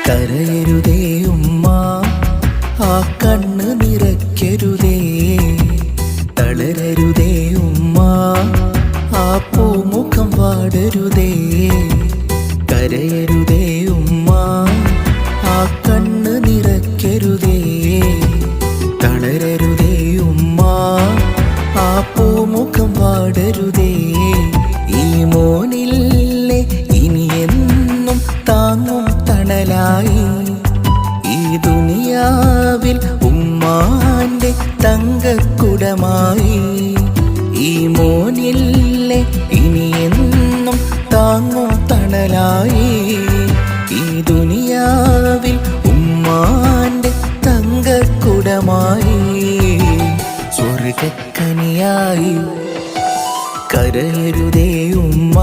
കരയരുതേ ഉമ്മ, ആ കണ്ണ് നിറയ്ക്കരുതേ. തളരരുതേ ഉമ്മ, ആ പൂമുഖം വാടരുതേ. കരയരുതേ ഉമ്മ, ആ കണ്ണ് നിറയ്ക്കരുതേ. തളരരുതേ ഉമ്മ, ആ പൂമുഖം വാടരുതേ. ഈ മോനില്ലേ ഇനിയെന്നും താങ്ങും തണലായി. ഈ ദുനിയാവിൽ ഉമ്മാന്റെ തങ്കക്കുടമായി. ഈ മോനില്ലേ ഇനിയെന്നും താങ്ങും തണലായി. ഈ ദുനിയാവിൽ ഉമ്മാന്റെ തങ്കക്കുടമായി. സ്വർഗക്കനിയായി. കരയരുതേ ഉമ്മ.